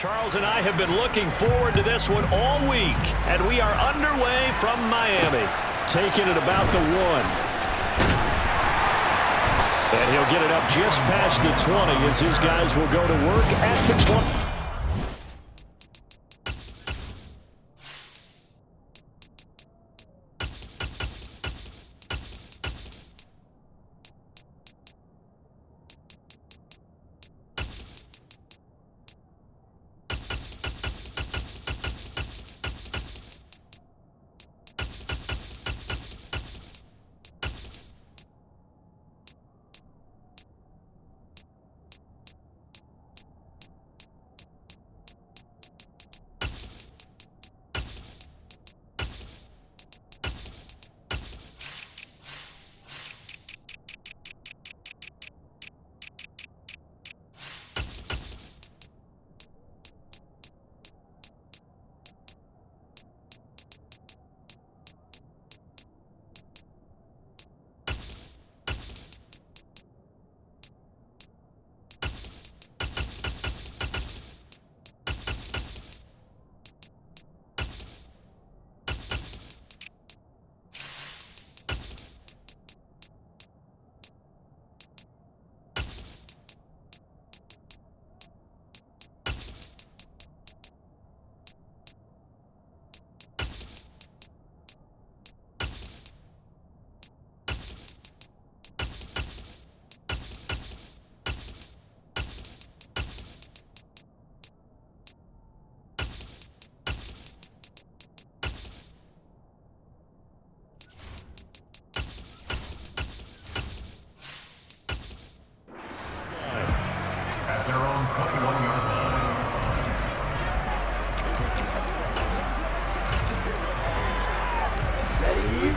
Charles and I have been looking forward to this one all week, and we are underway from Miami. Taking it about the 1. And he'll get it up just past the 20 as his guys will go to work at the 20.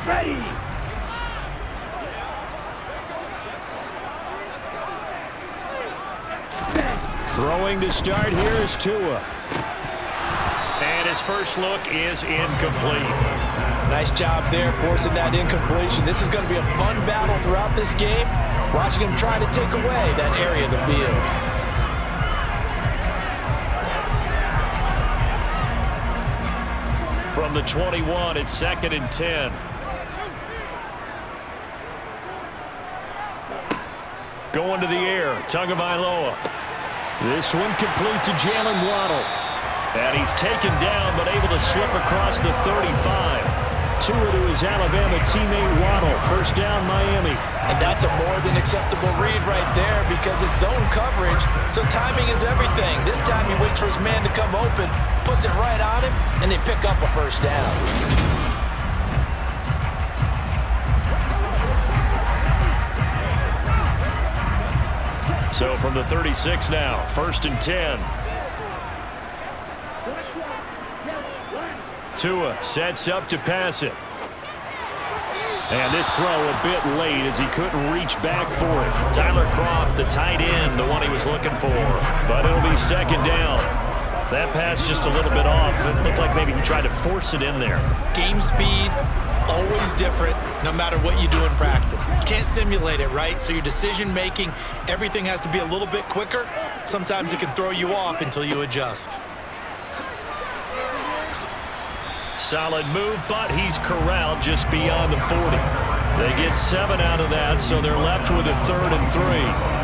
Ready. Throwing to start here is Tua. And his first look is incomplete. Nice job there forcing that incompletion. This is going to be a fun battle throughout this game. Watching him try to take away that area of the field. From the 21, it's 2nd and 10. Going to the air, Tagovailoa. This one complete to Jalen Waddle. And he's taken down, but able to slip across the 35. Tua to his Alabama teammate Waddle. First down, Miami. And that's a more than acceptable read right there because it's zone coverage, so timing is everything. This time he waits for his man to come open, puts it right on him, and they pick up a first down. So from the 36 now, 1st and 10. Tua sets up to pass it. And this throw a bit late as he couldn't reach back for it. Tyler Kroft, the tight end, the one he was looking for. But it'll be 2nd down. That pass just a little bit off. It looked like maybe he tried to force it in there. Game speed, always different, no matter what you do in practice. You can't simulate it, right? So your decision-making, everything has to be a little bit quicker. Sometimes it can throw you off until you adjust. Solid move, but he's corralled just beyond the 40. They get 7 out of that, so they're left with a 3rd and 3.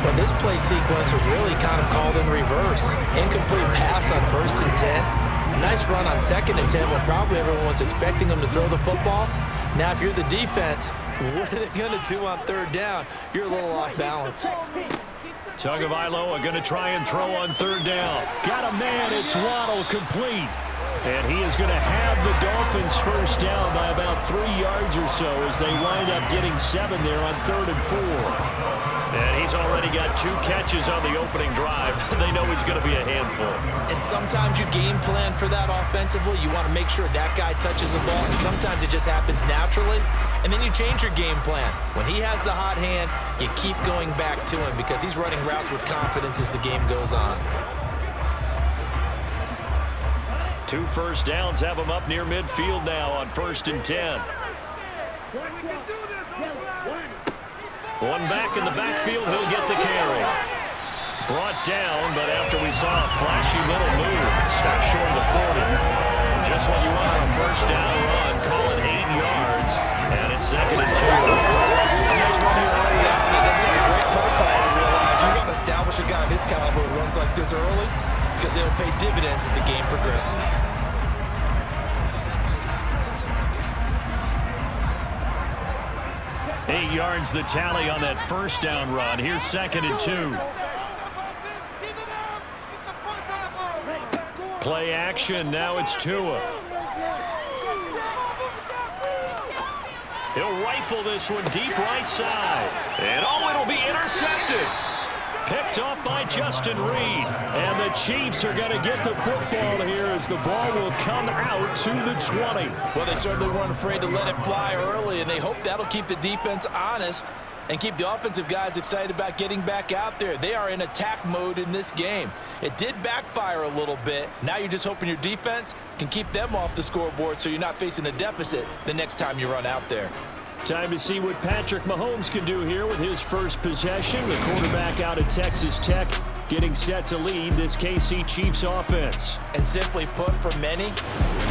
Well, this play sequence was really kind of called in reverse. Incomplete pass on 1st and 10. Nice run on 2nd and 10 when probably everyone was expecting him to throw the football. Now, if you're the defense, what are they going to do on 3rd down? You're a little off balance. Tagovailoa going to try and throw on 3rd down. Got a man, it's Waddle, complete. And he is going to have the Dolphins first down by about 3 yards or so as they wind up getting 7 there on 3rd and 4. And he's already got 2 catches on the opening drive. They know he's going to be a handful. And sometimes you game plan for that offensively. You want to make sure that guy touches the ball, and sometimes it just happens naturally. And then you change your game plan. When he has the hot hand, you keep going back to him because he's running routes with confidence as the game goes on. 2 first downs have him up near midfield now on 1st and 10. One back in the backfield, he'll get the carry. Brought down, but after we saw a flashy little move, stopped short of the 40. Just what you want on a first down run. Call it 8 yards, and it's 2nd and 2. Nice run here early on, and then take a great play call to realize you got to establish a guy of his caliber who runs like this early because they'll pay dividends as the game progresses. Eight yards the tally on that first down run. Here's 2nd and 2. Play action. Now it's Tua. He'll rifle this one deep right side. And it'll be intercepted. Picked off by Justin Reed. And the Chiefs are going to get the football here as the ball will come out to the 20. Well, they certainly weren't afraid to let it fly early, and they hope that'll keep the defense honest and keep the offensive guys excited about getting back out there. They are in attack mode in this game. It did backfire a little bit. Now you're just hoping your defense can keep them off the scoreboard so you're not facing a deficit the next time you run out there. Time to see what Patrick Mahomes can do here with his first possession. The quarterback out of Texas Tech getting set to lead this KC Chiefs offense. And simply put, for many,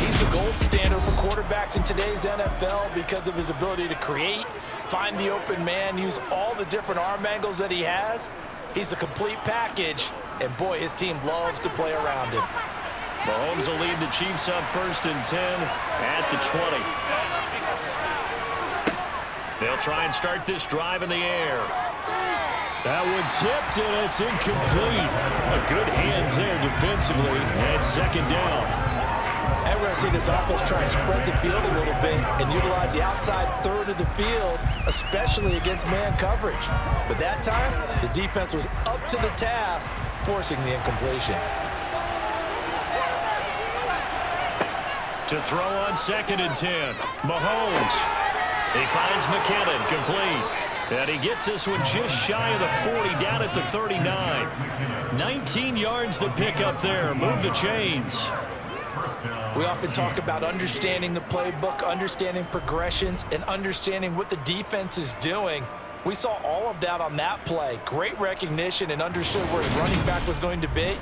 he's the gold standard for quarterbacks in today's NFL because of his ability to create, find the open man, use all the different arm angles that he has. He's a complete package, and boy, his team loves to play around him. Mahomes will lead the Chiefs up 1st and 10 at the 20. They'll try and start this drive in the air. That one tipped, and it's incomplete. A good hands there defensively, and 2nd down. And we're going to see this offense try and spread the field a little bit and utilize the outside third of the field, especially against man coverage. But that time, the defense was up to the task, forcing the incompletion. To throw on 2nd and 10, Mahomes. He finds McKinnon, complete. And he gets this one just shy of the 40, down at the 39. 19 yards the pick up there. Move the chains. We often talk about understanding the playbook, understanding progressions, and understanding what the defense is doing. We saw all of that on that play. Great recognition and understood where his running back was going to be.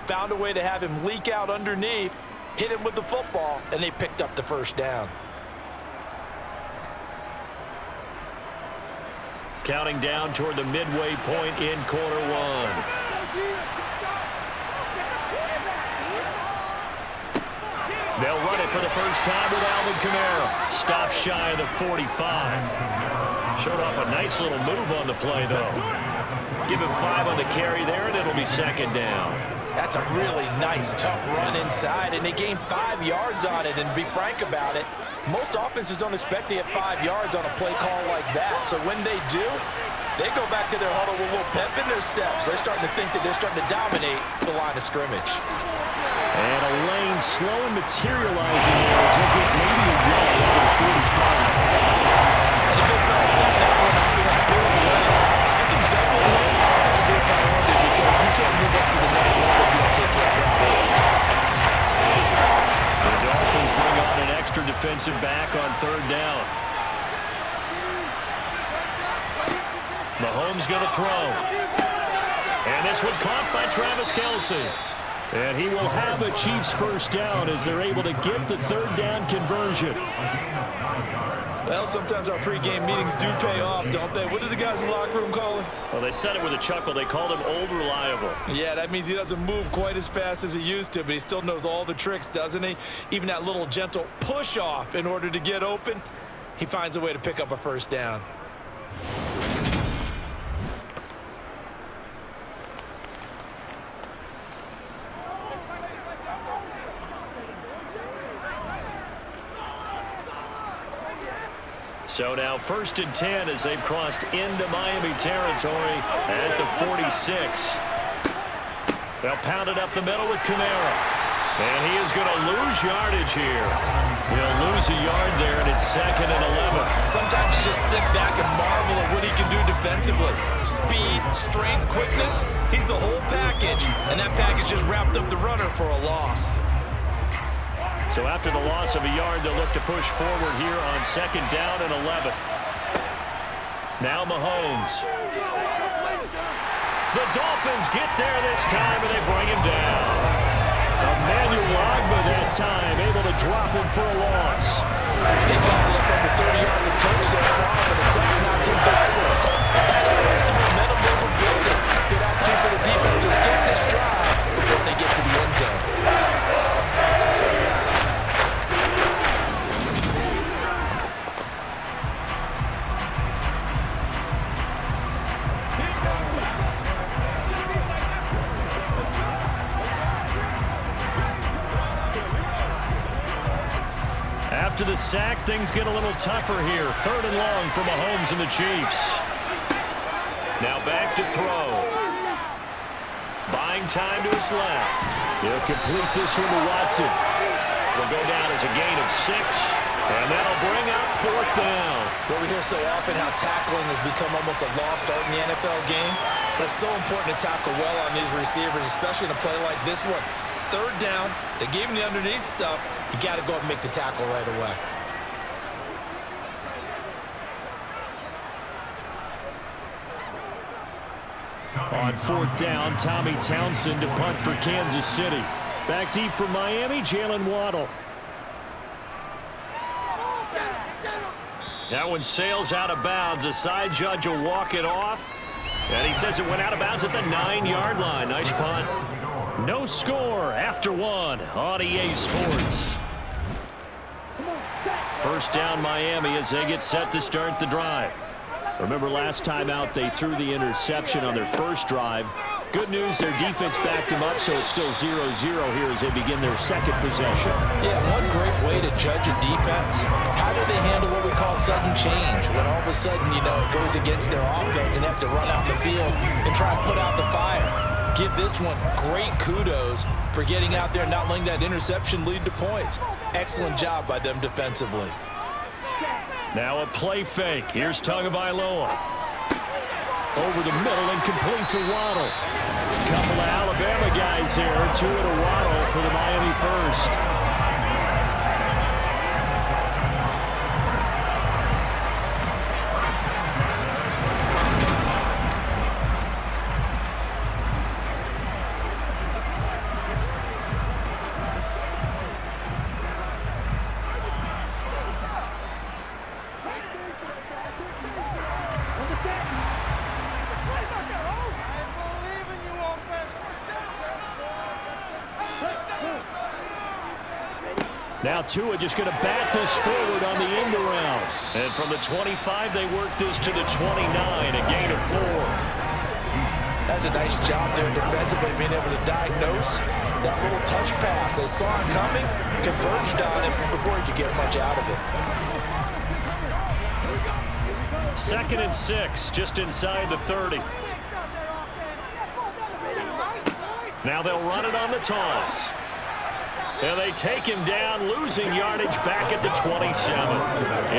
Found a way to have him leak out underneath, hit him with the football, and they picked up the first down. Counting down toward the midway point in quarter one. They'll run it for the first time with Alvin Kamara. Stop shy of the 45. Showed off a nice little move on the play, though. Give him 5 on the carry there, and it'll be 2nd down. That's a really nice, tough run inside, and they gained 5 yards on it. And to be frank about it, most offenses don't expect to get 5 yards on a play call like that. So when they do, they go back to their huddle with a little pep in their steps. They're starting to think that they're starting to dominate the line of scrimmage. And a lane slow and materializing there as he'll get maybe a yard over the 45. And the big fella stepped that one up in a big way. I think doubling him has to be a priority because you can't move up to the next level if you don't take care of him first. The Dolphins bring on an extra defensive back on 3rd down. Mahomes going to throw. And this one caught by Travis Kelce. And he will have a Chiefs first down as they're able to get the 3rd down conversion. Well, sometimes our pregame meetings do pay off, don't they? What do the guys in the locker room call him? Well, they said it with a chuckle. They called him Old Reliable. Yeah, that means he doesn't move quite as fast as he used to, but he still knows all the tricks, doesn't he? Even that little gentle push-off in order to get open, he finds a way to pick up a first down. So now 1st and 10 as they've crossed into Miami territory at the 46. They'll pound it up the middle with Kamara. And he is going to lose yardage here. He'll lose a yard there, and it's 2nd and 11. Sometimes you just sit back and marvel at what he can do defensively. Speed, strength, quickness, he's the whole package. And that package just wrapped up the runner for a loss. So after the loss of a yard, they'll look to push forward here on 2nd down and 11. Now Mahomes. The Dolphins get there this time, and they bring him down. Emmanuel Ogba that time, able to drop him for a loss. They've got to look over 30 yards of turf so far, but the second not too bad. And that is some momentum they were building. Good opportunity for the defense to escape this drive before they get to the end zone. After the sack, things get a little tougher here. 3rd and long for Mahomes and the Chiefs. Now back to throw. Buying time to his left. He'll complete this one to Watson. Will go down as a gain of 6, and that'll bring up 4th down. Well, we hear so often how tackling has become almost a lost art in the NFL game, but it's so important to tackle well on these receivers, especially in a play like this one. 3rd down, they gave him the underneath stuff. You got to go and make the tackle right away. On 4th down, Tommy Townsend to punt for Kansas City. Back deep for Miami, Jalen Waddle. That one sails out of bounds. The side judge will walk it off. And he says it went out of bounds at the 9-yard line. Nice punt. No score after 1 on EA Sports. 1st down Miami as they get set to start the drive. Remember last time out they threw the interception on their first drive. Good news, their defense backed them up, so it's still 0-0 here as they begin their 2nd possession. Yeah, one great way to judge a defense. How do they handle what we call sudden change? When all of a sudden, you know, it goes against their offense and they have to run out the field and try and put out the fire. Give this one great kudos for getting out there and not letting that interception lead to points. Excellent job by them defensively. Now a play fake. Here's Tagovailoa. Over the middle and complete to Waddle. Couple of Alabama guys there. 2 to Waddle for the Miami first. Now Tua just going to bat this forward on the end around. And from the 25, they work this to the 29, a gain of 4. That's a nice job there defensively, being able to diagnose that little touch pass. They saw it coming, converged on it before he could get much out of it. 2nd and 6, just inside the 30. Now they'll run it on the toss. And they take him down, losing yardage back at the 27.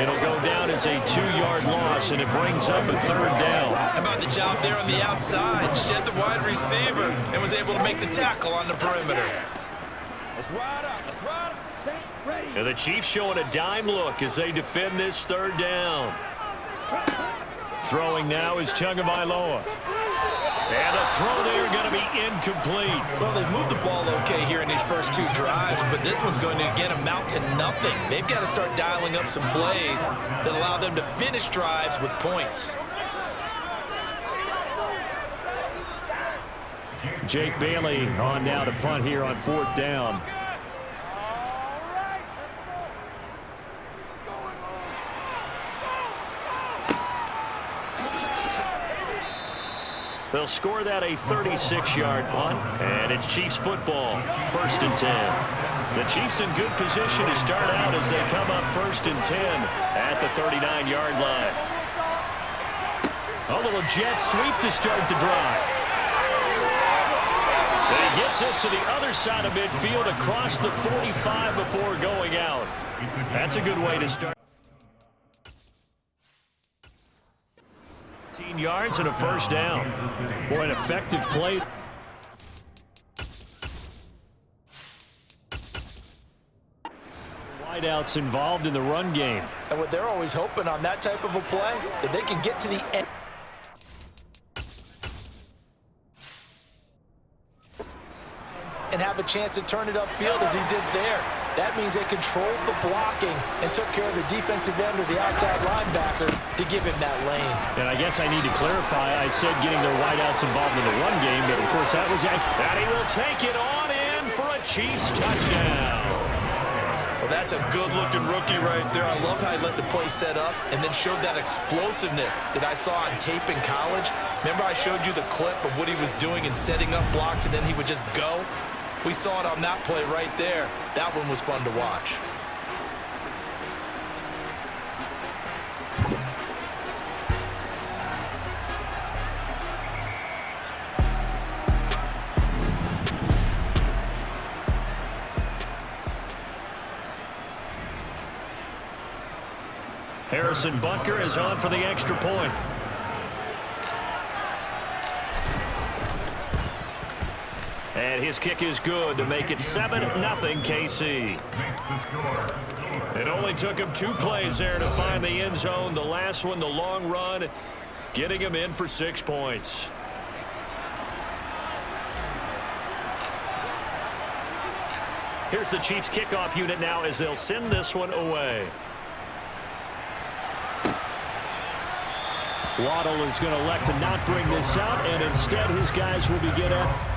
It'll go down as a 2-yard loss, and it brings up a 3rd down. How about the job there on the outside? Shed the wide receiver and was able to make the tackle on the perimeter. Let's ride up. Let's ride up. Ready. And the Chiefs showing a dime look as they defend this 3rd down. Throwing now is Tagovailoa. And a throw there going to be incomplete. Well, they've moved the ball okay here in these first 2 drives, but this one's going to again amount to nothing. They've got to start dialing up some plays that allow them to finish drives with points. Jake Bailey on now to punt here on 4th down. They'll score that a 36-yard punt, and it's Chiefs football, 1st and 10. The Chiefs in good position to start out as they come up 1st and 10 at the 39-yard line. A little jet sweep to start the drive. And he gets us to the other side of midfield across the 45 before going out. That's a good way to start. 15 yards and a 1st down. Boy, an effective play. Wideouts involved in the run game. And what they're always hoping on that type of a play, that they can get to the end. and have a chance to turn it upfield as he did there. That means they controlled the blocking and took care of the defensive end or the outside linebacker to give him that lane. And I guess I need to clarify, I said getting their wideouts involved in the run game, but of course that was it. And he will take it on in for a Chiefs touchdown. Well, that's a good-looking rookie right there. I love how he let the play set up and then showed that explosiveness that I saw on tape in college. Remember I showed you the clip of what he was doing and setting up blocks, and then he would just go? We saw it on that play right there. That one was fun to watch. Harrison Butker is on for the extra point. And his kick is good to make it 7-0 KC. It only took him 2 plays there to find the end zone. The last one, the long run, getting him in for 6 points. Here's the Chiefs kickoff unit now as they'll send this one away. Waddle is going to elect to not bring this out, and instead his guys will begin at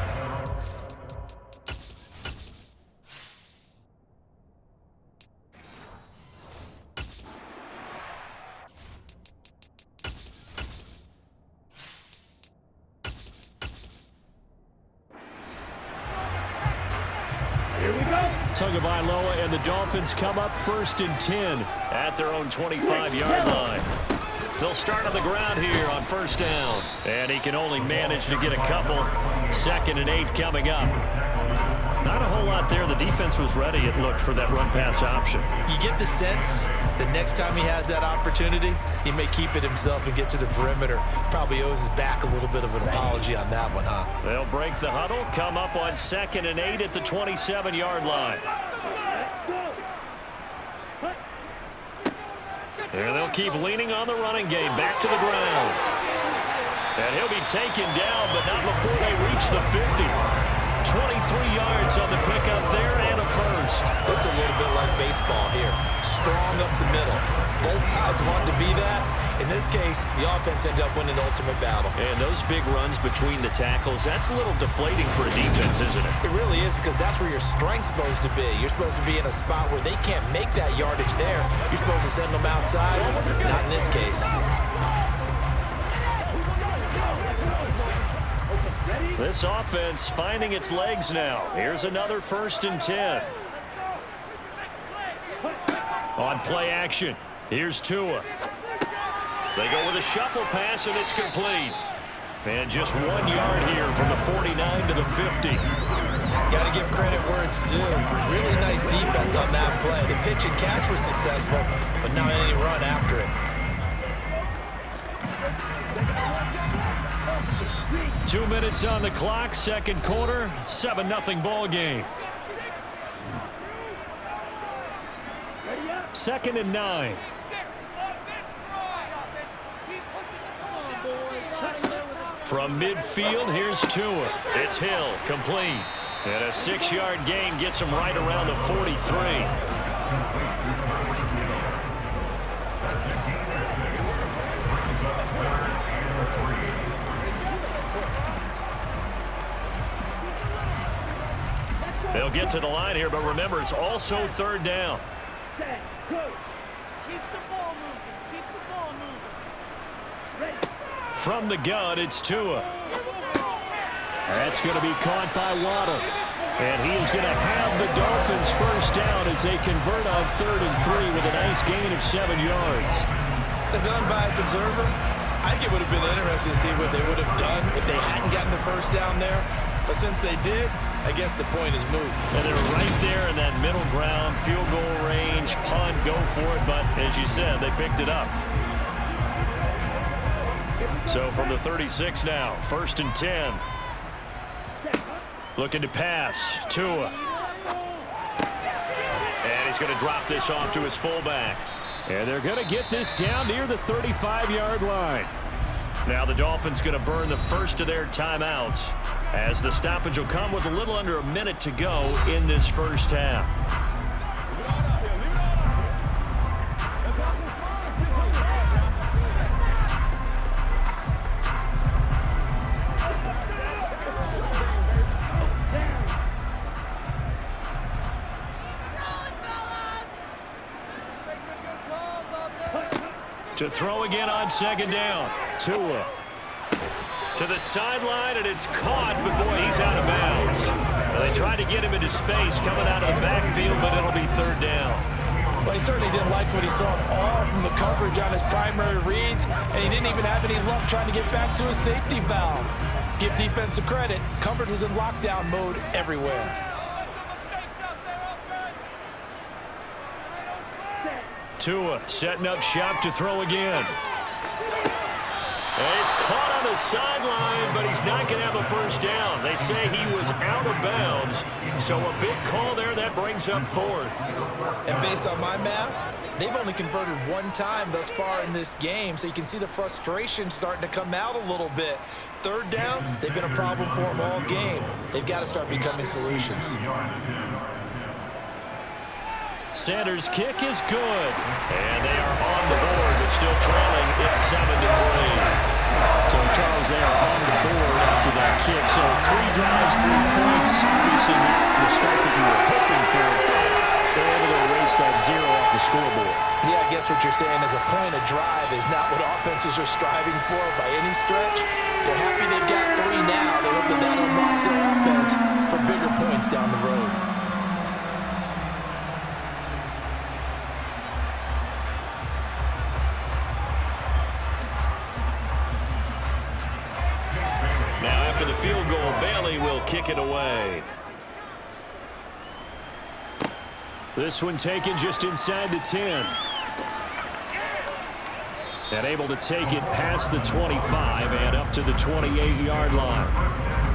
Tagovailoa, and the Dolphins come up 1st and 10 at their own 25-yard line. They'll start on the ground here on 1st down. And he can only manage to get a couple. 2nd and 8 coming up. Not a whole lot there. The defense was ready, it looked, for that run-pass option. You get the sense that next time he has that opportunity, he may keep it himself and get to the perimeter. Probably owes his back a little bit of an apology on that one, huh? They'll break the huddle, come up on 2nd and 8 at the 27-yard line. And they'll keep leaning on the running game. Back to the ground. And he'll be taken down, but not before they reach the 50. 23 yards on the pickup there and a first. This is a little bit like baseball here. Strong up the middle. Both sides want to be that. In this case, the offense ended up winning the ultimate battle. And those big runs between the tackles, that's a little deflating for a defense, isn't it? It really is, because that's where your strength's supposed to be. You're supposed to be in a spot where they can't make that yardage there. You're supposed to send them outside. Not in this case. This offense finding its legs now. Here's another 1st and 10. On play action, here's Tua. They go with a shuffle pass, and it's complete. And just 1 yard here from the 49 to the 50. Got to give credit where it's due. Really nice defense on that play. The pitch and catch was successful, but not any run after it. 2 minutes on the clock, 2nd quarter, 7-0 ball game. 2nd and 9. From midfield, here's Tua. It's Hill, complete. And a 6-yard gain gets him right around the 43. They'll get to the line here, but remember, it's also 3rd down. Keep the ball moving. Keep the ball moving. Ready. From the gun, it's Tua. That's going to be caught by Waddle. And he is going to have the Dolphins 1st down as they convert on 3rd and 3 with a nice gain of 7 yards. As an unbiased observer, I think it would have been interesting to see what they would have done if they hadn't gotten the 1st down there. But since they did, I guess the point is moot. And they're right there in that middle ground, field goal range, punt, go for it. But as you said, they picked it up. So from the 36 now, 1st and 10. Looking to pass, Tua. And he's going to drop this off to his fullback. And they're going to get this down near the 35-yard line. Now the Dolphins going to burn the first of their timeouts. as the stoppage will come with a little under a minute to go in this first half. To throw again on second down. Tua to the sideline, and it's caught, but boy, he's out of bounds. Well, they tried to get him into space coming out of the backfield, but it'll be third down. Well, he certainly didn't like what he saw at all from the coverage on his primary reads, and he didn't even have any luck trying to get back to his safety valve. Give defense a credit. Coverage was in lockdown mode everywhere. Tua setting up shop to throw again. And he's caught on the sideline, but he's not going to have a first down. They say he was out of bounds, so a big call there that brings up fourth. And based on my math, they've only converted one time thus far in this game, so you can see the frustration starting to come out a little bit. Third downs, they've been a problem for them all game. They've got to start becoming solutions. Sanders' kick is good, and they are on the board, but still trailing. It's 7-3. So, Charles, they are on the board after that kick. So, 3 drives, 3 points. Obviously not the start that you were hoping for. They're able to erase that 0 off the scoreboard. Yeah, I guess what you're saying is a point of drive is not what offenses are striving for by any stretch. They're happy they've got 3 now. They hope that that unlocks their offense for bigger points down the road. After the field goal, Bailey will kick it away. This one taken just inside the 10. And able to take it past the 25 and up to the 28-yard line.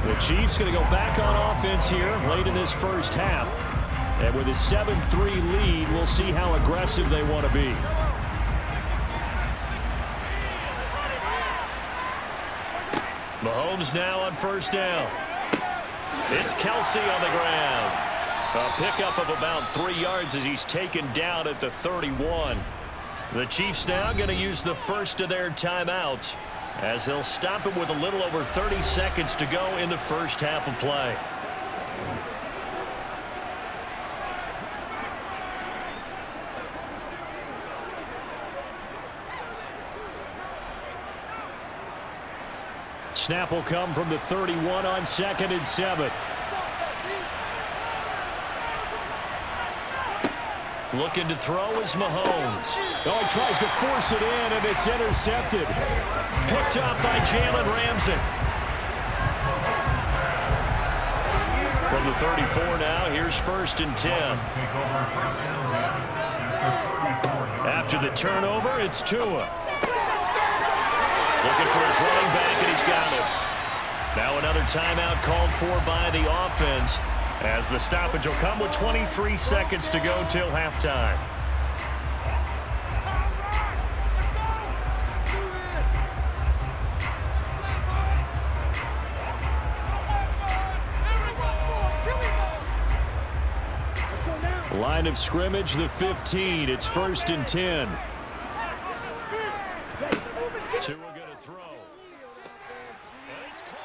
The Chiefs going to go back on offense here late in this first half. And with a 7-3 lead, we'll see how aggressive they want to be. Mahomes now on first down. It's Kelsey on the ground. A pickup of about 3 yards as he's taken down at the 31. The Chiefs now going to use the first of their timeouts as they'll stop him with a little over 30 seconds to go in the first half of play. Snap will come from the 31 on 2nd and 7. Looking to throw is Mahomes. Oh, he tries to force it in, and it's intercepted. Picked up by Jalen Ramsey. From the 34 now, here's 1st and 10. After the turnover, it's Tua. Looking for his running back, and he's got him. Now another timeout called for by the offense as the stoppage will come with 23 seconds to go till halftime. Line of scrimmage, the 15. It's 1st and 10. Tua going to throw. And it's caught.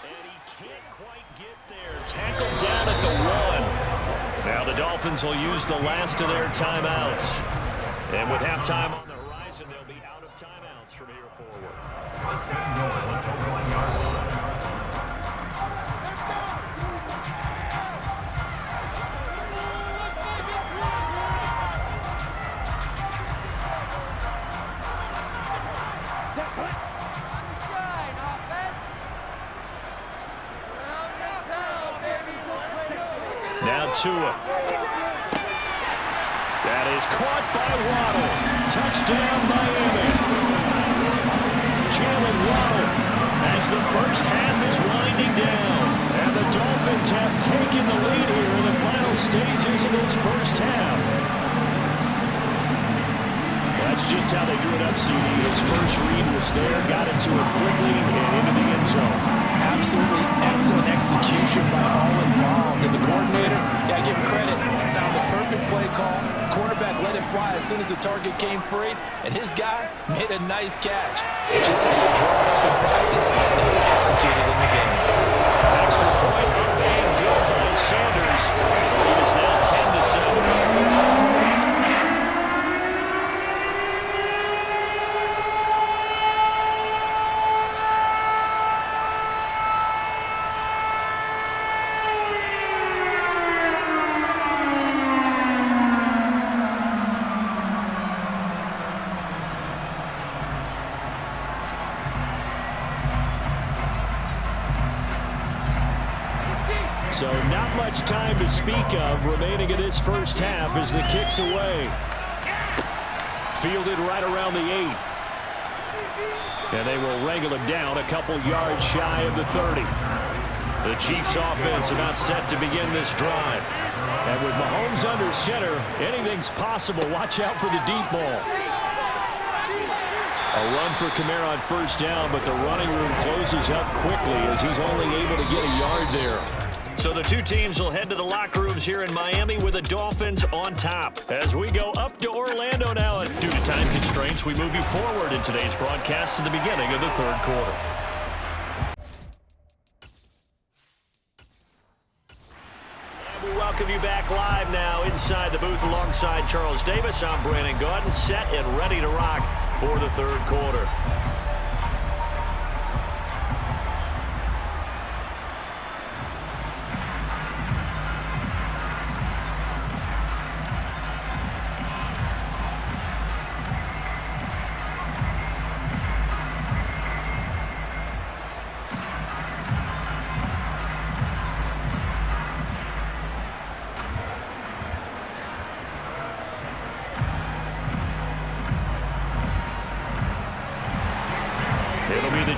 And he can't quite get there. Tackled down at the 1. Now the Dolphins will use the last of their timeouts. And with halftime on the horizon, they'll be out of timeouts from here forward. Now Tua. That is caught by Waddle. Touchdown Miami. Jalen Waddle as the first half is winding down. And the Dolphins have taken the lead here in the final stages of this first half. That's just how they drew it up, CD. His first read was there, got it to it quickly and into the end zone. Absolutely excellent execution by all involved. And the coordinator, gotta give him credit, found the perfect play call. Quarterback let it fly as soon as the target came free, and his guy made a nice catch. Just how you draw it up in practice and then execute it in the game. Extra point and good by Sanders. The lead is now 10-7. So not much time to speak of remaining in this first half as the kick's away. Fielded right around the 8. And they will wrangle it down a couple yards shy of the 30. The Chiefs offense about set to begin this drive. And with Mahomes under center, anything's possible. Watch out for the deep ball. A run for Kamara on first down, but the running room closes up quickly as he's only able to get a yard there. So the two teams will head to the locker rooms here in Miami with the Dolphins on top. As we go up to Orlando now, and due to time constraints, we move you forward in today's broadcast to the beginning of the third quarter. And we welcome you back live now inside the booth alongside Charles Davis. I'm Brandon Gaudin, set and ready to rock for the third quarter.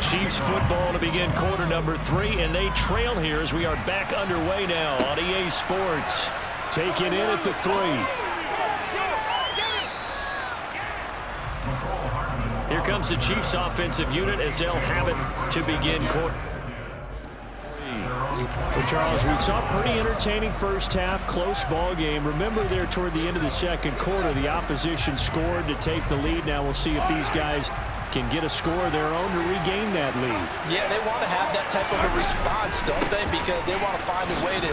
Chiefs football to begin quarter number 3, and they trail here as we are back underway now on EA Sports. Taken in at the 3. Here comes the Chiefs offensive unit as they'll have it to begin quarter. Well, Charles, we saw a pretty entertaining first half, close ball game. Remember there toward the end of the second quarter, the opposition scored to take the lead. Now we'll see if these guys can get a score of their own to regain that lead. Yeah, they want to have that type of a response, don't they? Because they want to find a way to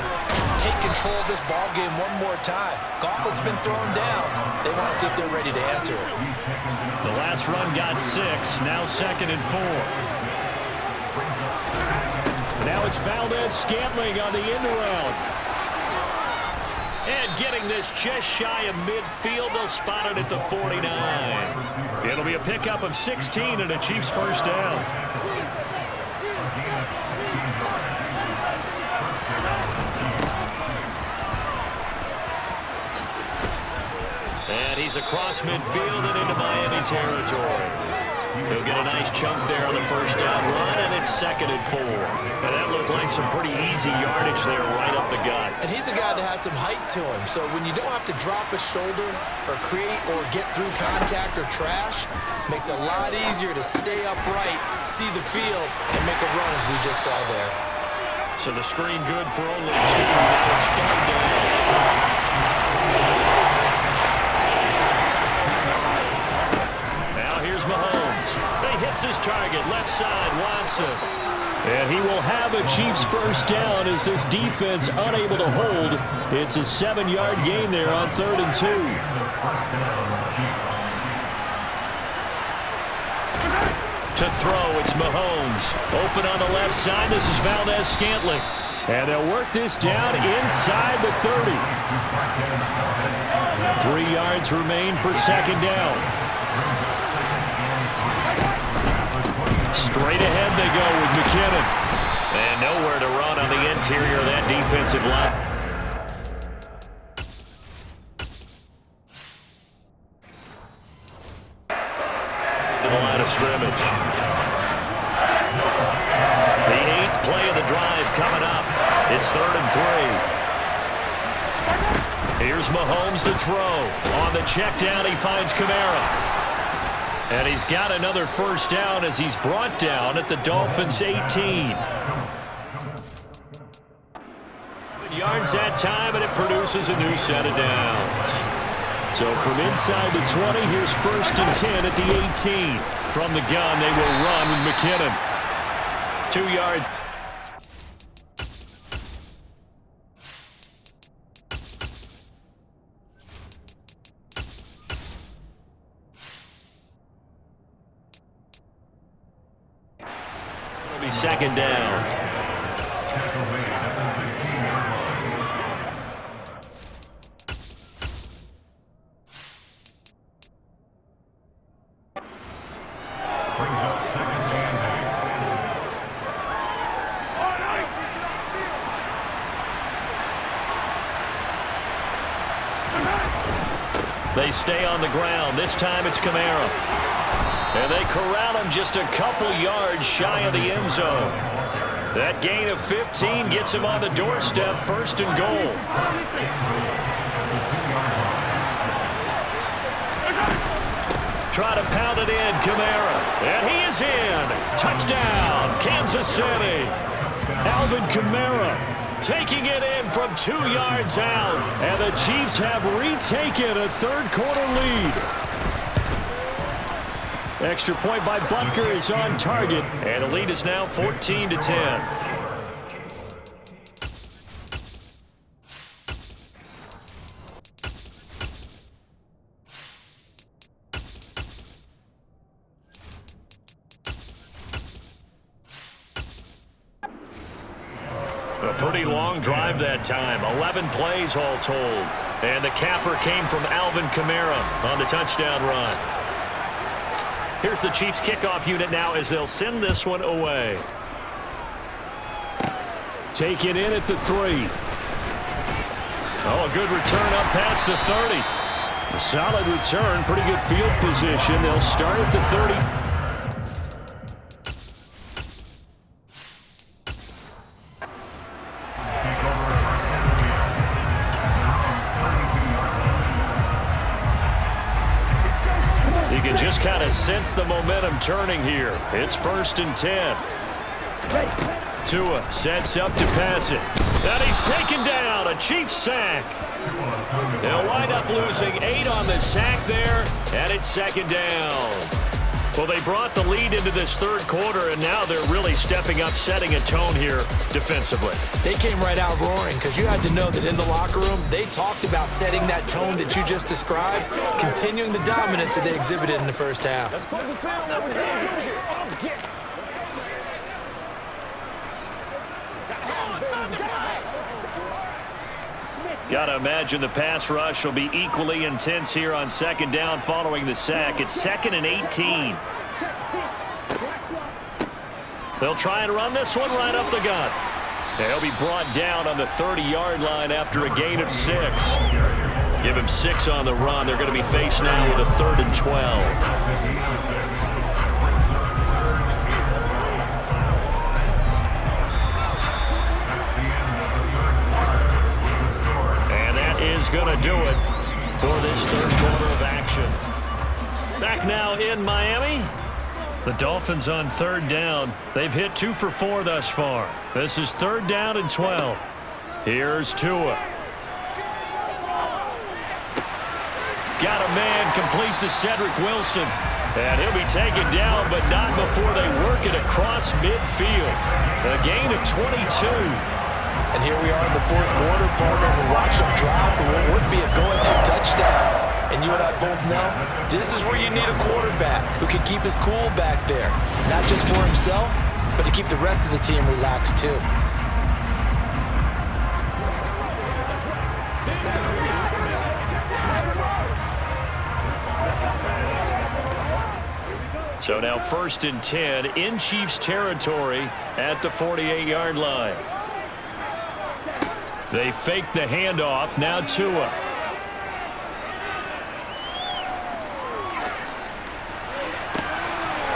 take control of this ball game one more time. Gauntlet's been thrown down. They want to see if they're ready to answer it. The last run got 6. Now 2nd and 4. Now it's Valdez-Scantling on the end around. And getting this just shy of midfield, they'll spot it at the 49. It'll be a pickup of 16 and a Chiefs first down. And he's across midfield and into Miami territory. He'll get a nice chunk there on the first down run, and it's 2nd and 4. And that looked like some pretty easy yardage there right up the gut. And he's a guy that has some height to him, so when you don't have to drop a shoulder or create or get through contact or trash, it makes it a lot easier to stay upright, see the field, and make a run as we just saw there. So the screen good for only 2. Now it's 3rd down. Here's Mahomes. He hits his target, left side, Watson. And he will have a Chiefs first down as this defense unable to hold. It's a 7-yard gain there on 3rd and 2. To throw, it's Mahomes. Open on the left side, this is Valdez-Scantling. And they'll work this down inside the 30. 3 yards remain for 2nd down. Straight ahead they go with McKinnon. And nowhere to run on the interior of that defensive line. To the line of scrimmage. The 8th play of the drive coming up. It's 3rd and 3. Here's Mahomes to throw. On the check down, he finds Kamara. And he's got another first down as he's brought down at the Dolphins' 18. Yards that time, and it produces a new set of downs. So from inside the 20, here's 1st and 10 at the 18. From the gun, they will run with McKinnon. 2 yards. It'll be 2nd down. They stay on the ground. This time it's Kamara. And they corral him just a couple yards shy of the end zone. That gain of 15 gets him on the doorstep, 1st and goal. Try to pound it in, Kamara. And he is in. Touchdown, Kansas City. Alvin Kamara taking it in from 2 yards out. And the Chiefs have retaken a 3rd quarter lead. Extra point by Butker is on target. And the lead is now 14-10. A pretty long drive that time. 11 plays all told. And the capper came from Alvin Kamara on the touchdown run. Here's the Chiefs kickoff unit now as they'll send this one away. Taken in at the 3. Oh, a good return up past the 30. A solid return, pretty good field position. They'll start at the 30. You can just kind of sense the momentum turning here. It's 1st and 10. Tua sets up to pass it. And he's taken down. A Chiefs sack. They'll wind up losing 8 on the sack there, and it's 2nd down. Well, they brought the lead into this 3rd quarter, and now they're really stepping up, setting a tone here defensively. They came right out roaring because you had to know that in the locker room, they talked about setting that tone that you just described, continuing the dominance that they exhibited in the 1st half. Got to imagine the pass rush will be equally intense here on 2nd down following the sack. It's 2nd and 18. They'll try and run this one right up the gut. They'll be brought down on the 30-yard line after a gain of 6. Give him 6 on the run. They're going to be faced now with a 3rd and 12. Is going to do it for this 3rd quarter of action. Back now in Miami. The Dolphins on 3rd down. They've hit 2 for 4 thus far. This is 3rd down and 12. Here's Tua. Got a man complete to Cedric Wilson. And he'll be taken down, but not before they work it across midfield. A gain of 22. And here we are in the 4th quarter, partner. We watch them drive for what would be a go-ahead touchdown. And you and I both know this is where you need a quarterback who can keep his cool back there. Not just for himself, but to keep the rest of the team relaxed too. So now 1st and 10 in Chiefs territory at the 48-yard line. They fake the handoff. Now Tua.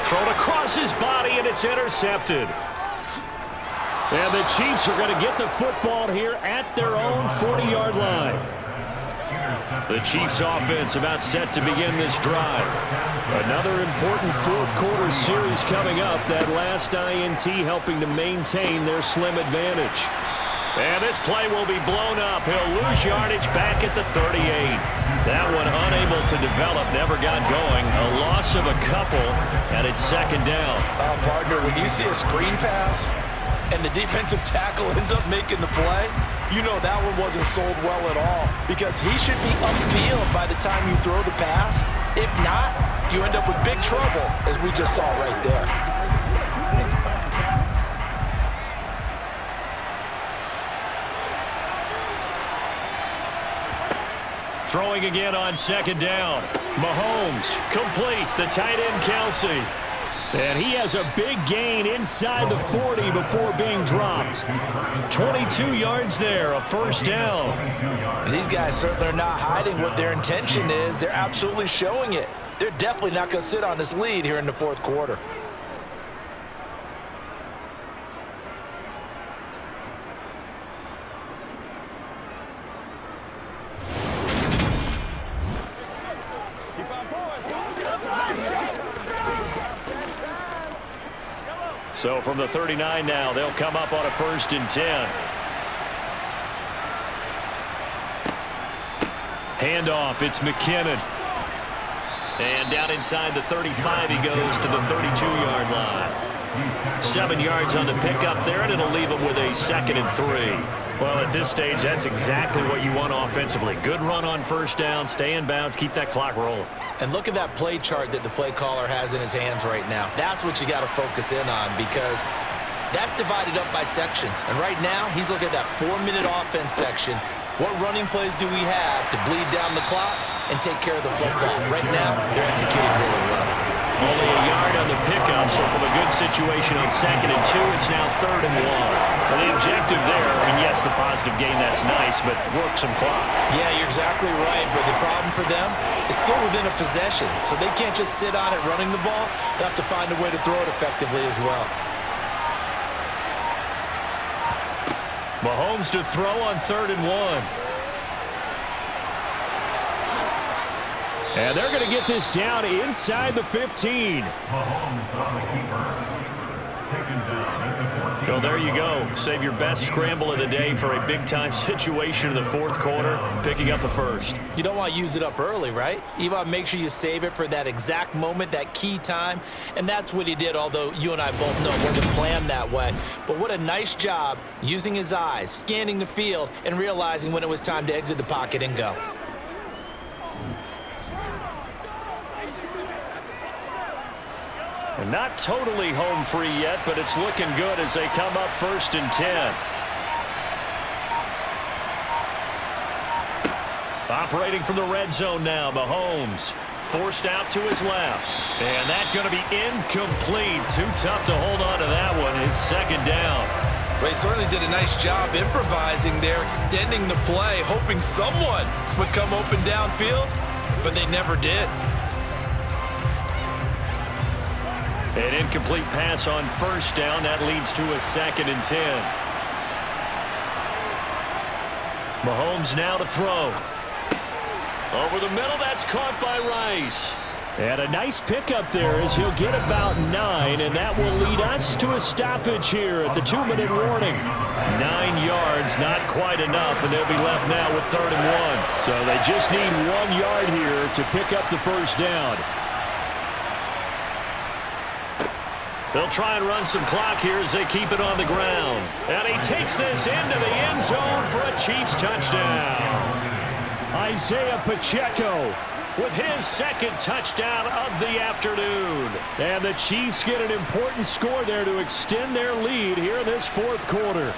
Thrown across his body, and it's intercepted. And the Chiefs are going to get the football here at their own 40-yard line. The Chiefs offense about set to begin this drive. Another important 4th quarter series coming up. That last INT helping to maintain their slim advantage. And this this play will be blown up. He'll lose yardage back at the 38. That one unable to develop, never got going. A loss of a couple, and it's second down. Partner, when you see a screen pass and the defensive tackle ends up making the play, you know that one wasn't sold well at all, because he should be upfield by the time you throw the pass. If not, you end up with big trouble, as we just saw right there. Throwing again on second down. Mahomes, complete. The tight end, Kelsey. And he has a big gain inside the 40 before being dropped. 22 yards there, a first down. And these guys certainly are not hiding what their intention is. They're absolutely showing it. They're definitely not going to sit on this lead here in the fourth quarter. So from the 39 now, they'll come up on a 1st and 10. Handoff, it's McKinnon. And down inside the 35, he goes to the 32-yard line. 7 yards on the pickup there, and it'll leave him with a 2nd and 3. Well, at this stage, that's exactly what you want offensively. Good run on first down, stay in bounds, keep that clock rolling. And look at that play chart that the play caller has in his hands right now. That's what you got to focus in on, because that's divided up by sections. And right now, he's looking at that 4-minute offense section. What running plays do we have to bleed down the clock and take care of the football? Right now, they're executing really well. Only a yard on the pickup, so from a good situation on 2nd and 2, it's now 3rd and 1. So the objective there, I mean, yes, the positive gain, that's nice, but work some clock. Yeah, you're exactly right, but the problem for them is still within a possession, so they can't just sit on it running the ball. They'll have to find a way to throw it effectively as well. Mahomes to throw on 3rd and 1. And they're going to get this down inside the 15. So there you go. Save your best scramble of the day for a big-time situation in the fourth quarter, picking up the first. You don't want to use it up early, right? You want to make sure you save it for that exact moment, that key time. And that's what he did, although you and I both know it wasn't planned that way. But what a nice job using his eyes, scanning the field, and realizing when it was time to exit the pocket and go. And not totally home free yet, but it's looking good as they come up 1st and 10. Operating from the red zone now, Mahomes. Forced out to his left. And that's going to be incomplete. Too tough to hold on to that one. It's 2nd down. Well, he certainly did a nice job improvising there, extending the play, hoping someone would come open downfield, but they never did. An incomplete pass on 1st down. That leads to a 2nd and 10. Mahomes now to throw. Over the middle, that's caught by Rice. And a nice pickup there as he'll get about 9, and that will lead us to a stoppage here at the 2-minute warning. 9 yards, not quite enough, and they'll be left now with 3rd and 1. So they just need 1 yard here to pick up the first down. They'll try and run some clock here as they keep it on the ground. And he takes this into the end zone for a Chiefs touchdown. Isaiah Pacheco with his 2nd touchdown of the afternoon. And the Chiefs get an important score there to extend their lead here in this fourth quarter.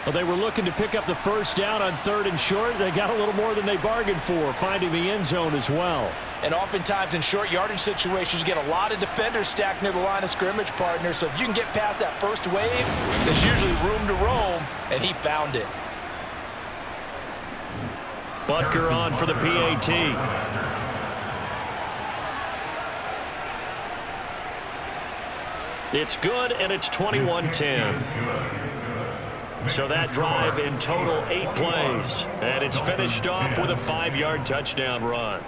Well, they were looking to pick up the first down on 3rd and short. They got a little more than they bargained for, finding the end zone as well. And oftentimes in short yardage situations, you get a lot of defenders stacked near the line of scrimmage, partner. So if you can get past that first wave, there's usually room to roam, and he found it. Butker on for the PAT. It's good, and it's 21-10. So that drive in total 8 plays. And it's finished off with a 5-yard touchdown run.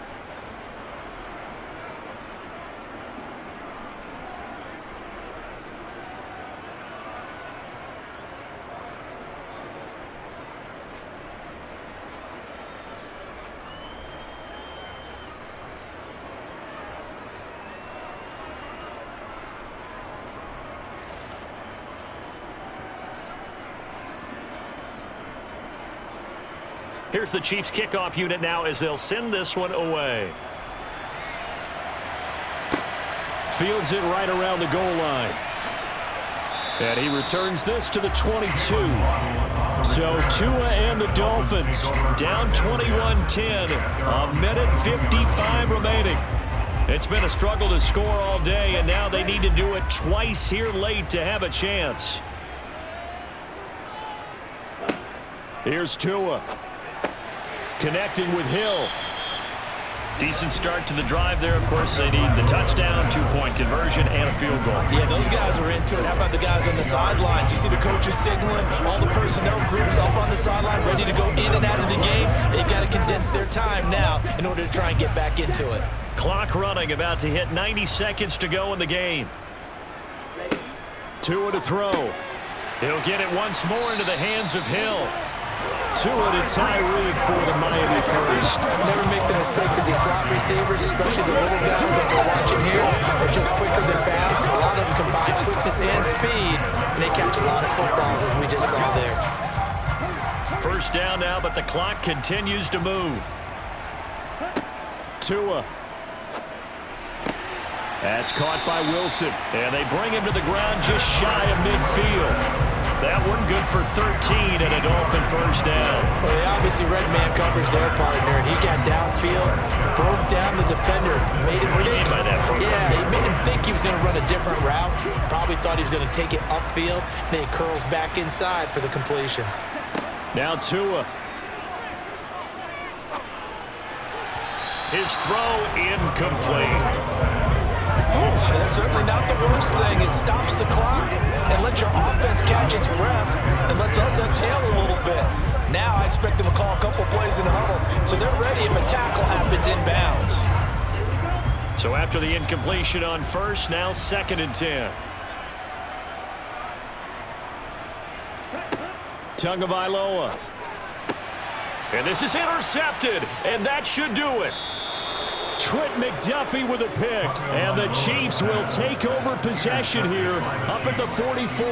Here's the Chiefs kickoff unit now as they'll send this one away. Fields it right around the goal line. And he returns this to the 22. So Tua and the Dolphins down 21-10. A minute 55 remaining. It's been a struggle to score all day, and now they need to do it twice here late to have a chance. Here's Tua. Connecting with Hill. Decent start to the drive there. Of course, they need the touchdown, 2-point conversion, and a field goal. Yeah, those guys are into it. How about the guys on the sidelines? You see the coaches signaling, all the personnel groups up on the sideline, ready to go in and out of the game. They've got to condense their time now in order to try and get back into it. Clock running, about to hit 90 seconds to go in the game. Tua to throw. He'll get it once more into the hands of Hill. Tua to Tyreek for the Miami first. Never make the mistake that these slot receivers, especially the little guys that we're watching here, are just quicker than fast. A lot of them combine quickness and speed, and they catch a lot of footballs, as we just saw there. First down now, but the clock continues to move. Tua. That's caught by Wilson, and they bring him to the ground just shy of midfield. That one good for 13 and a Dolphin first down. Well, they obviously red man covers their partner, and he got downfield, broke down the defender, made him think. By that point. Yeah, he made him think he was going to run a different route. Probably thought he was going to take it upfield. Then he curls back inside for the completion. Now Tua. His throw incomplete. That's certainly not the worst thing. It stops the clock and lets your offense catch its breath and lets us exhale a little bit. Now I expect them to call a couple plays in the huddle, so they're ready if a tackle happens inbounds. So after the incompletion on first, now 2nd and 10. Tagovailoa. And this is intercepted, and that should do it. Trent McDuffie with a pick, and the Chiefs will take over possession here up at the 44.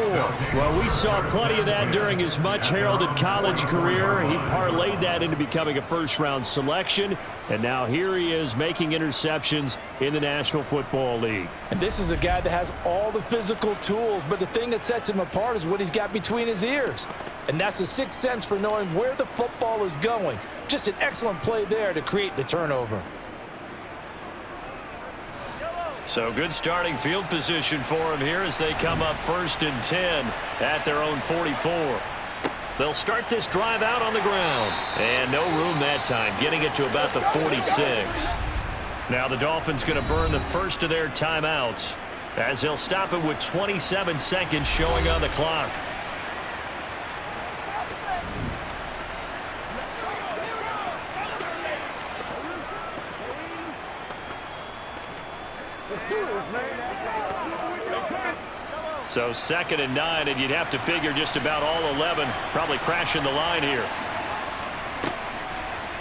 Well, we saw plenty of that during his much-heralded college career. He parlayed that into becoming a first-round selection, and now here he is making interceptions in the National Football League. And this is a guy that has all the physical tools, but the thing that sets him apart is what he's got between his ears. And that's the sixth sense for knowing where the football is going. Just an excellent play there to create the turnover. So good starting field position for him here as they come up 1st and 10 at their own 44. They'll start this drive out on the ground. And no room that time, getting it to about the 46. Now the Dolphins going to burn the first of their timeouts as they'll stop it with 27 seconds showing on the clock. So 2nd and 9, and you'd have to figure just about all 11 probably crashing the line here.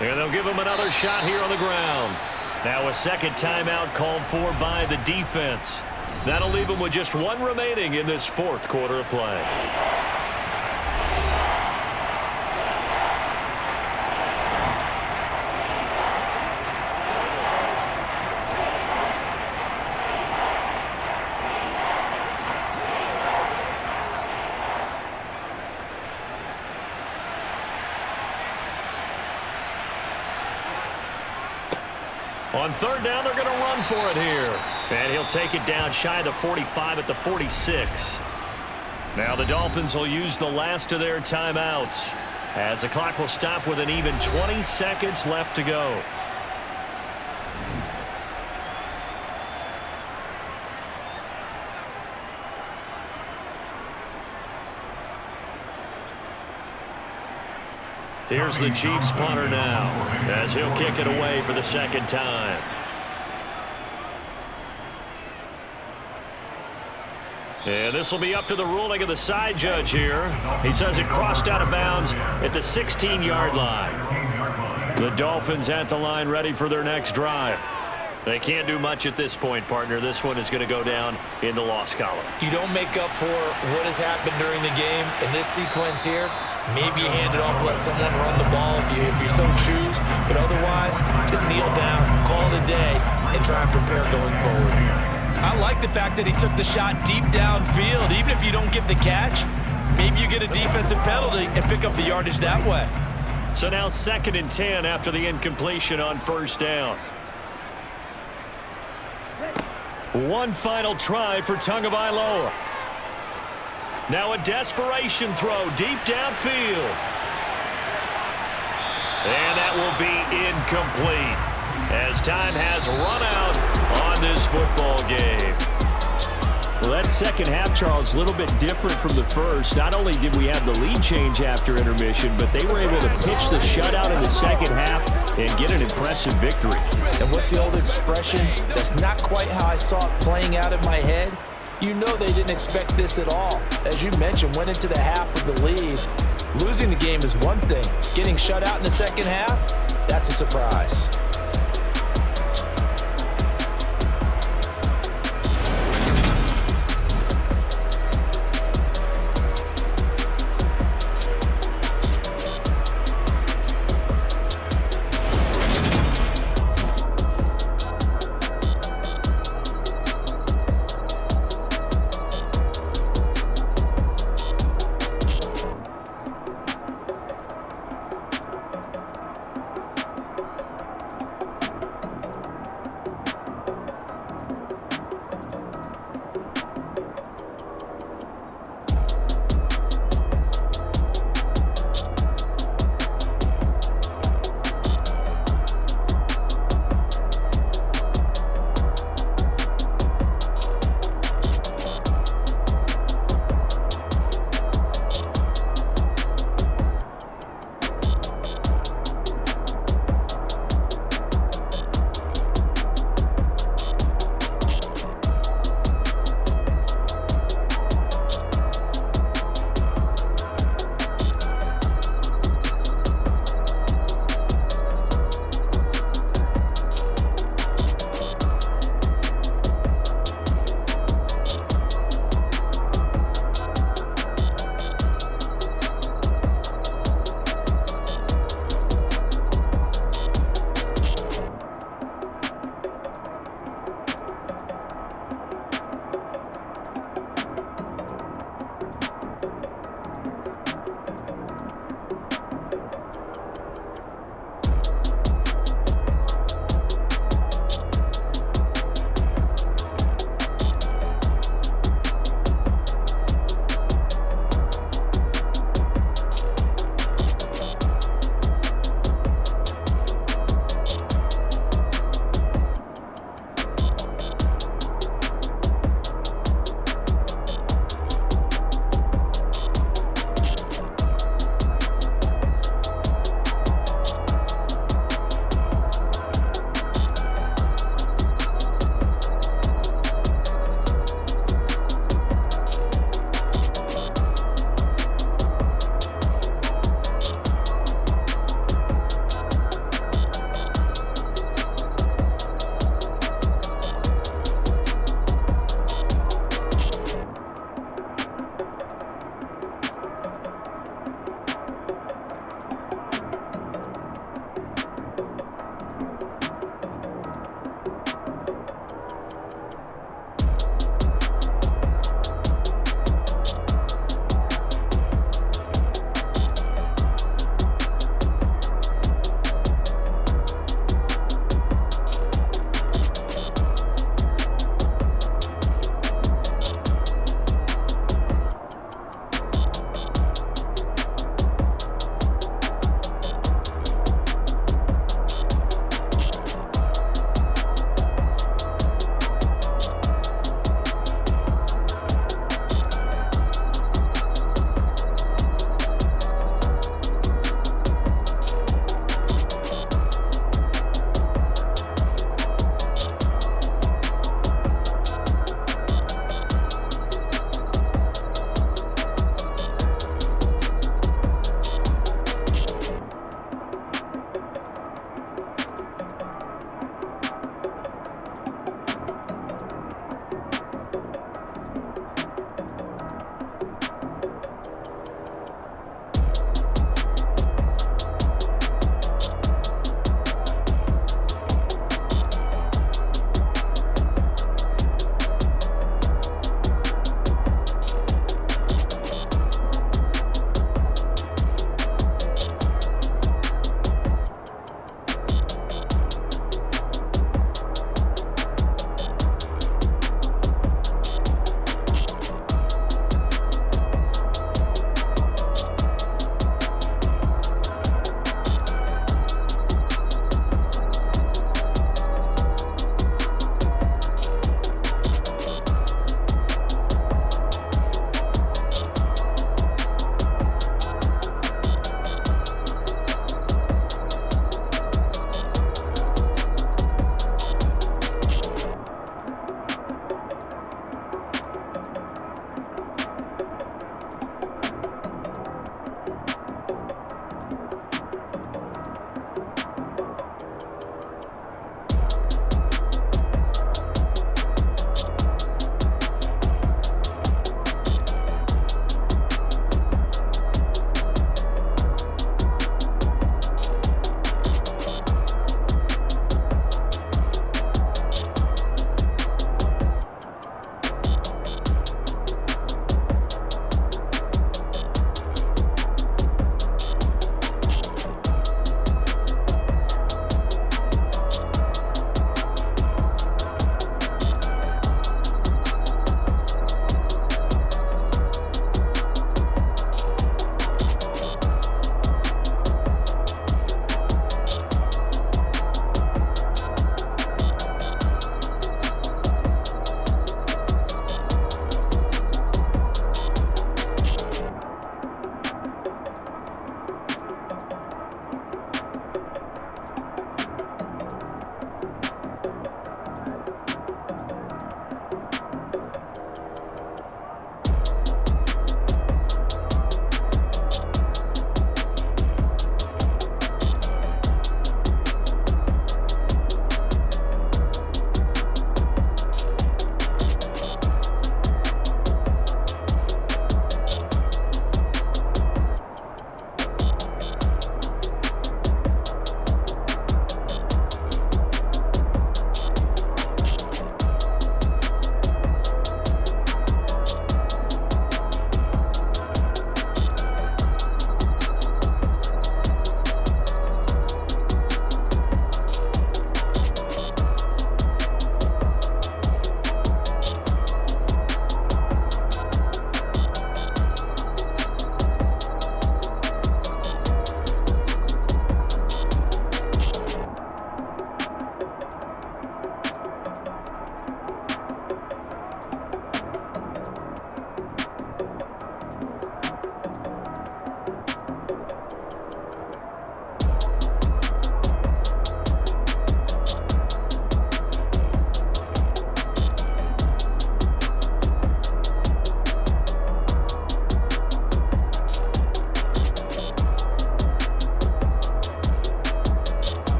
And they'll give him another shot here on the ground. Now a second timeout called for by the defense. That'll leave them with just one remaining in this 4th quarter of play. On 3rd down, they're going to run for it here. And he'll take it down shy of the 45 at the 46. Now the Dolphins will use the last of their timeouts as the clock will stop with an even 20 seconds left to go. Here's the Chiefs punter now as he'll kick it away for the 2nd time. And this will be up to the ruling of the side judge here. He says it crossed out of bounds at the 16-yard line. The Dolphins at the line ready for their next drive. They can't do much at this point, partner. This one is going to go down in the loss column. You don't make up for what has happened during the game in this sequence here. Maybe you hand it off, let someone run the ball if you so choose. But otherwise, just kneel down, call it a day, and try and prepare going forward. I like the fact that he took the shot deep downfield. Even if you don't get the catch, maybe you get a defensive penalty and pick up the yardage that way. So now 2nd and 10 after the incompletion on 1st down. One final try for Tagovailoa. Now a desperation throw deep downfield. And that will be incomplete as time has run out on this football game. Well, that second half, Charles, a little bit different from the first. Not only did we have the lead change after intermission, but they were able to pitch the shutout in the second half and get an impressive victory. And what's the old expression? That's not quite how I saw it playing out in my head. You know they didn't expect this at all. As you mentioned, went into the half with the lead. Losing the game is one thing. Getting shut out in the second half, that's a surprise.